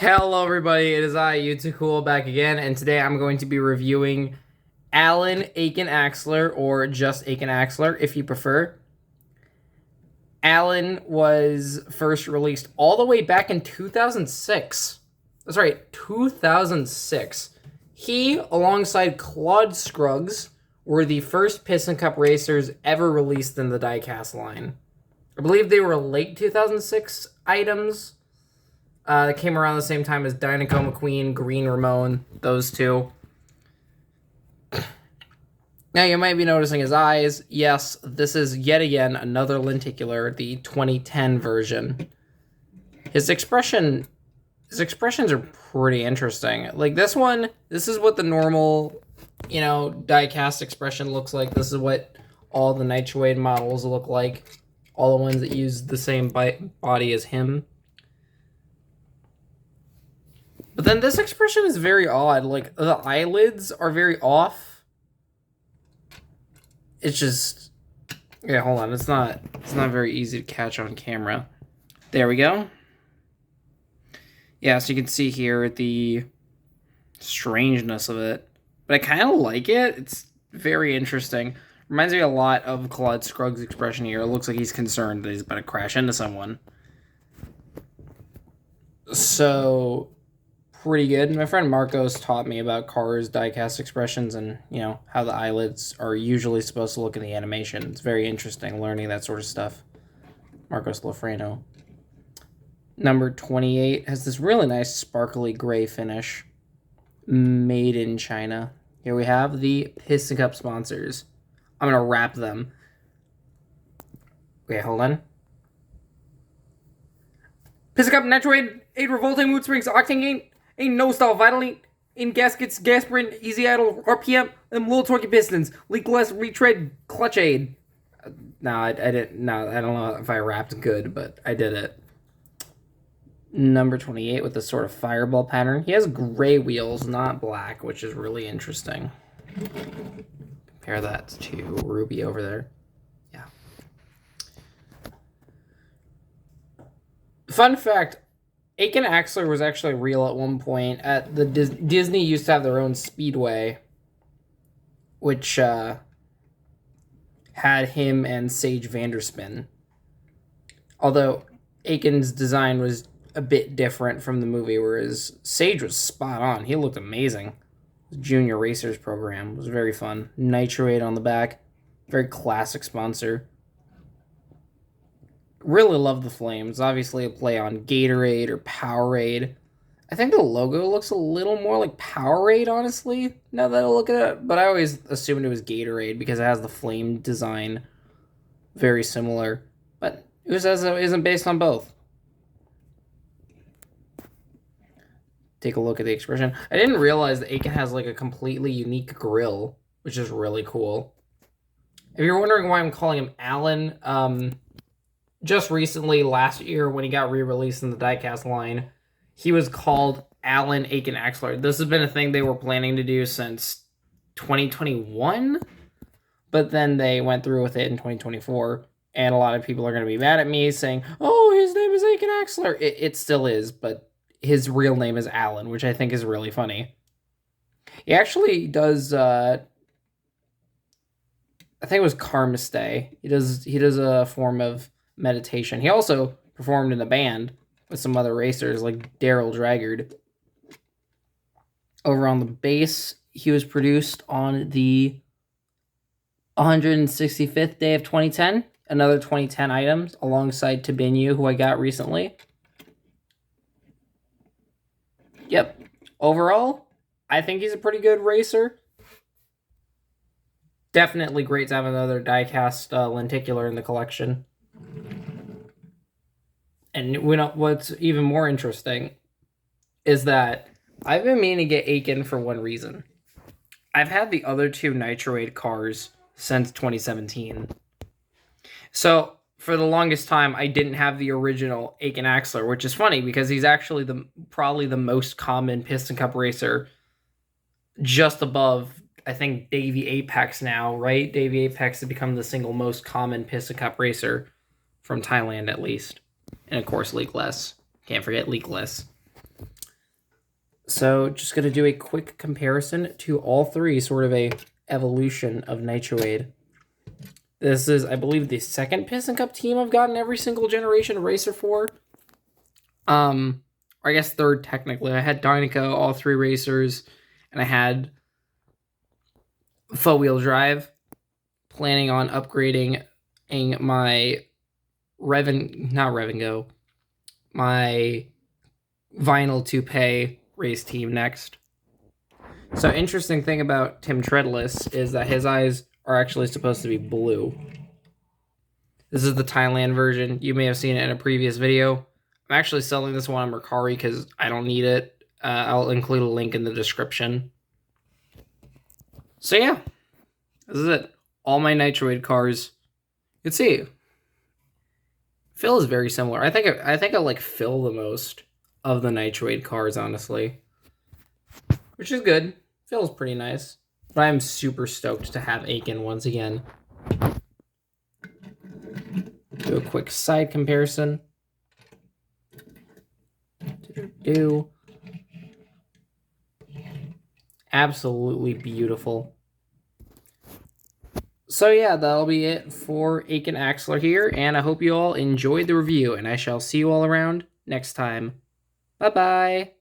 Hello everybody, it is I, Cool, back again, and today I'm going to be reviewing Alan Aiken Axler, or just Aiken Axler if you prefer. Alan was first released all the way back in 2006. That's right, 2006. He, alongside Claude Scruggs, were the first Piston Cup racers ever released in the diecast line. I believe they were late 2006 items. That came around the same time as Dinoco McQueen, Green Ramon, those two. Now, you might be noticing his eyes. Yes, this is yet again another lenticular, the 2010 version. His expressions are pretty interesting. Like this one, this is what the normal, die-cast expression looks like. This is what all the Nitroid models look like. All the ones that use the same body as him. But then this expression is very odd. Like, the eyelids are very off. It's just... Yeah, hold on. It's not very easy to catch on camera. There we go. Yeah, so you can see here the strangeness of it. But I kind of like it. It's very interesting. Reminds me a lot of Claude Scruggs' expression here. It looks like he's concerned that he's about to crash into someone. So... pretty good. My friend Marcos taught me about Cars diecast expressions and, how the eyelids are usually supposed to look in the animation. It's very interesting learning that sort of stuff. Marcos Lofrano. Number 28 has this really nice sparkly gray finish. Made in China. Here we have the Piston Cup sponsors. I'm going to wrap them. Okay, hold on. Piston Cup Nitroid 8 Revolting Mood Springs Octane Gain. Ain't no style Vitalate, in gaskets, gas sprint, easy idle, RPM, and little torquey pistons, leakless retread, clutch aid. No, I didn't. No, I don't know if I rapped good, but I did it. Number 28 with this sort of fireball pattern. He has gray wheels, not black, which is really interesting. Compare that to Ruby over there. Yeah. Fun fact. Aiken Axler was actually real at one point. At the Disney used to have their own speedway, which had him and Sage Vanderspin. Although Aiken's design was a bit different from the movie, whereas Sage was spot on. He looked amazing. The Junior Racers program was very fun. Nitroid on the back, very classic sponsor. Really love the flames. Obviously a play on Gatorade or Powerade. I think the logo looks a little more like Powerade, honestly, now that I look at it. But I always assumed it was Gatorade because it has the flame design very similar. But it says it isn't based on both. Take a look at the expression. I didn't realize that Aiken has like a completely unique grill, which is really cool. If you're wondering why I'm calling him Alan, just recently, last year, when he got re-released in the diecast line, he was called Alan Aiken Axler. This has been a thing they were planning to do since 2021, but then they went through with it in 2024, and a lot of people are going to be mad at me saying, oh, his name is Aiken Axler. It still is, but his real name is Alan, which I think is really funny. He actually does, I think it was Karma Stay. He does a form of meditation. He also performed in a band with some other racers like Daryl Draggard. Over on the base, he was produced on the 165th day of 2010. Another 2010 items alongside Tabinu, who I got recently. Yep. Overall, I think he's a pretty good racer. Definitely great to have another diecast lenticular in the collection. And what's even more interesting is that I've been meaning to get Aiken for one reason. I've had the other two Nitroid cars since 2017. So, for the longest time, I didn't have the original Aiken Axler, which is funny because he's actually probably the most common Piston Cup racer, just above, I think, Davey Apex now, right? Davey Apex has become the single most common Piston Cup racer from Thailand, at least. And, of course, Leakless. Can't forget Leakless. So just going to do a quick comparison to all three, sort of a evolution of Nitroid. This is, I believe, the second Piston Cup team I've gotten every single generation racer for. Or I guess third technically. I had Dynaco, all three racers, and I had four-wheel drive. Planning on upgrading my my vinyl toupee race team next. So interesting thing about Tim Treadless is that his eyes are actually supposed to be blue. This is the Thailand version. You may have seen it in a previous video. I'm actually selling this one on Mercari because I don't need it. I'll include a link in the description. So yeah, this is it. All my Nitroid cars. You can see Phil is very similar. I think I like Phil the most of the Nitroid cars, honestly, which is good. Phil's pretty nice, but I'm super stoked to have Aiken once again. Do a quick side comparison. Absolutely beautiful. So yeah, that'll be it for Aiken Axler here, and I hope you all enjoyed the review, and I shall see you all around next time. Bye-bye!